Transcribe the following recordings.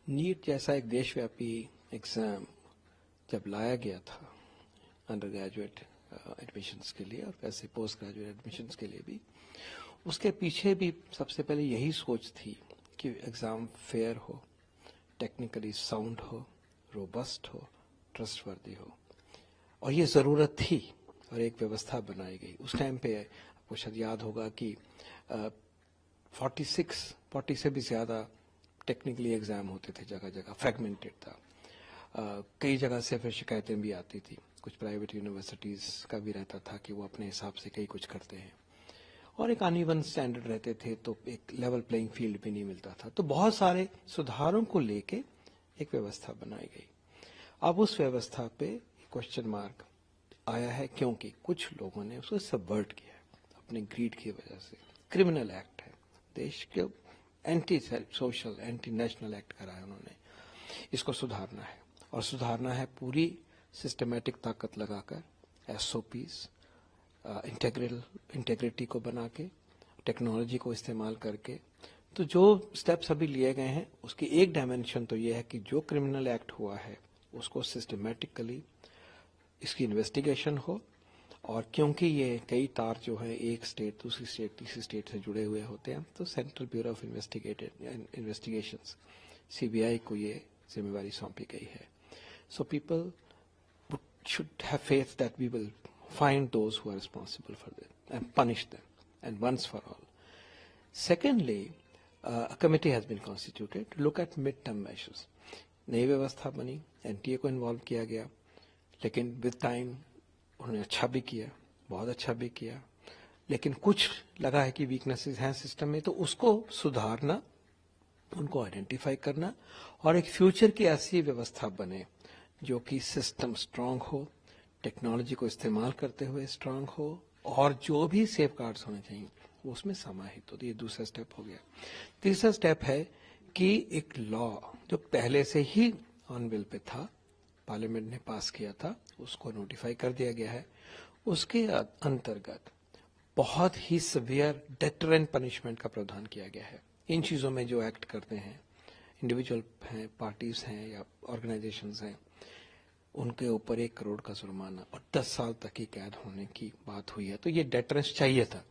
NEET जैसा एक देशव्यापी एग्जाम जब लाया गया था अंडर ग्रेजुएट एडमिशन्स के लिए और वैसे पोस्ट ग्रेजुएट एडमिशन्स के लिए भी, उसके पीछे भी सबसे पहले यही सोच थी कि एग्जाम फेयर हो, टेक्निकली साउंड हो, रोबस्ट हो, ट्रस्टवर्दी हो। और ये ज़रूरत थी और एक व्यवस्था बनाई गई। उस टाइम पे आपको शायद याद होगा कि 40 से भी ज़्यादा टेक्निकली एग्जाम होते थे, जगह जगह फ्रेगमेंटेड था। कई जगह से फिर शिकायतें भी आती थी। कुछ प्राइवेट यूनिवर्सिटीज़ का भी रहता था कि वो अपने हिसाब से कई कुछ करते हैं और एक अनइवन स्टैंडर्ड रहते थे, तो एक लेवल प्लेइंग फील्ड भी नहीं मिलता था। तो बहुत सारे सुधारों को लेके एक व्यवस्था बनाई गई। अब उस व्यवस्था पे क्वेश्चन मार्क आया है क्योंकि कुछ लोगों ने उसको सबवर्ट किया है अपने ग्रीड की वजह से। क्रिमिनल एक्ट है, देश के anti social, anti national act करा है उन्होंने। इसको सुधारना है और सुधारना है पूरी सिस्टमेटिक ताकत लगाकर, एसओपीज, इंटेग्रिटी को बना के, टेक्नोलॉजी को इस्तेमाल करके। तो जो स्टेप्स अभी लिए गए हैं उसकी एक डायमेंशन तो ये है कि जो क्रिमिनल एक्ट हुआ है उसको सिस्टमेटिकली इसकी इन्वेस्टिगेशन हो। और क्योंकि ये कई तार जो है एक स्टेट दूसरी स्टेट तीसरी स्टेट से जुड़े हुए होते हैं, तो central bureau of investigations CBI को ये जिम्मेवारी सौंपी गई है। So people should have faith that we will find those who are responsible for this and punish them and once for all. Secondly, a committee has been constituted to look at mid-term measures. नई व्यवस्था बनी, NTA को involve किया गया, लेकिन with time उन्होंने अच्छा भी किया, बहुत अच्छा भी किया, लेकिन कुछ लगा है कि वीकनेसेस हैं सिस्टम में, तो उसको सुधारना, उनको आइडेंटिफाई करना और एक फ्यूचर की ऐसी व्यवस्था बने जो कि सिस्टम स्ट्रांग हो, टेक्नोलॉजी को इस्तेमाल करते हुए स्ट्रांग हो और जो भी सेफ गार्ड्स होने चाहिए वो उसमें समाहित हो। तो ये दूसरा स्टेप हो गया। तीसरा स्टेप है कि एक लॉ जो पहले से ही ऑन बिल पे था, पार्लियामेंट ने पास किया था, उसको नोटिफाई कर दिया गया है। उसके अंतर्गत बहुत ही सिवियर डेटरेंट पनिशमेंट का प्रावधान किया गया है। इन चीज़ों में जो एक्ट करते हैं, इंडिविजुअल हैं, पार्टीज हैं या ऑर्गेनाइजेशंस हैं, उनके ऊपर 1 करोड़ का जुर्माना और 10 साल तक की कैद होने की बात हुई है। तो ये डेटरेंस चाहिए था,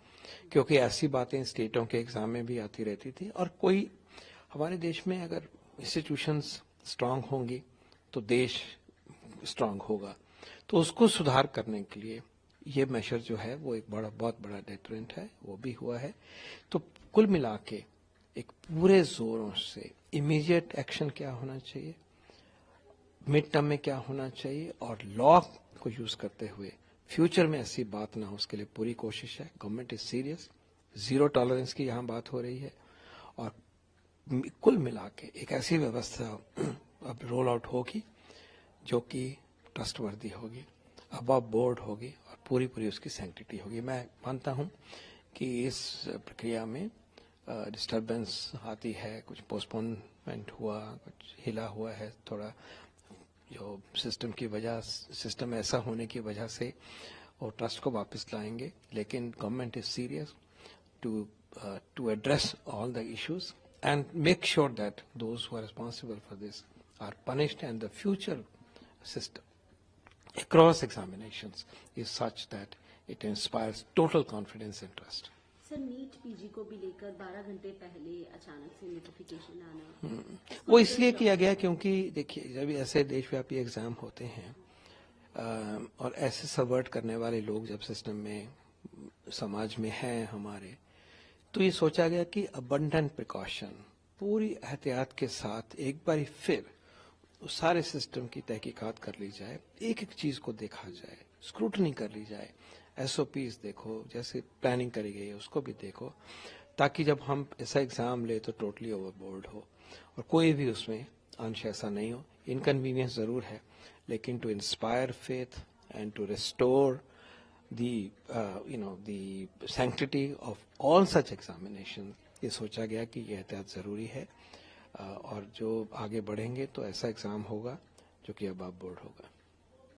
क्योंकि ऐसी बातें स्टेटों के एग्जाम में भी आती रहती थी। और कोई हमारे देश में अगर इंस्टीट्यूशंस स्ट्रांग होंगी तो देश स्ट्रांग होगा। तो उसको सुधार करने के लिए ये मेजर जो है वो एक बहुत बड़ा डेटरेंट है, वो भी हुआ है। तो कुल मिला के एक पूरे जोरों से इमीडिएट एक्शन क्या होना चाहिए, मिड टर्म में क्या होना चाहिए और लॉ को यूज करते हुए फ्यूचर में ऐसी बात ना हो, उसके लिए पूरी कोशिश है। गवर्नमेंट इज सीरियस, 0 टॉलरेंस की यहाँ बात हो रही है और कुल मिला के एक ऐसी व्यवस्था अब रोल आउट होगी जो कि ट्रस्टवर्दी होगी, अबव बोर्ड होगी और पूरी उसकी सैंक्टिटी होगी। मैं मानता हूँ कि इस प्रक्रिया में डिस्टर्बेंस आती है, कुछ पोस्टपोनमेंट हुआ, कुछ हिला हुआ है थोड़ा, जो सिस्टम की वजह, सिस्टम ऐसा होने की वजह से वो ट्रस्ट को वापस लाएंगे। लेकिन government is serious to address all the issues and make sure that those who are responsible for this are punished and the future system across examinations is such that it inspires total confidence and trust. Sir, NEET PG को भी लेकर 12 घंटे पहले अचानक से notification आना, वो इसलिए किया गया क्योंकि देखिए, जब ऐसे देशव्यापी एग्जाम होते हैं और ऐसे सबवर्ट करने वाले लोग जब सिस्टम में समाज में हैं हमारे, तो ये सोचा गया कि अबंडेंट प्रिकॉशन, पूरी एहतियात के साथ एक बार फिर उस सारे सिस्टम की तहकीकात कर ली जाए, एक एक चीज को देखा जाए, स्क्रूटनी कर ली जाए, एसओपीज देखो, जैसे प्लानिंग करी गई है उसको भी देखो, ताकि जब हम ऐसा एग्जाम ले तो टोटली ओवरबोर्ड हो और कोई भी उसमें अंश ऐसा नहीं हो। इनकन्वीनियंस जरूर है, लेकिन to inspire faith and to restore the sanctity of all such examination, ये सोचा गया कि यह एहतियात जरूरी है। और जो आगे बढ़ेंगे तो ऐसा एग्जाम होगा जो कि अब बोर्ड होगा।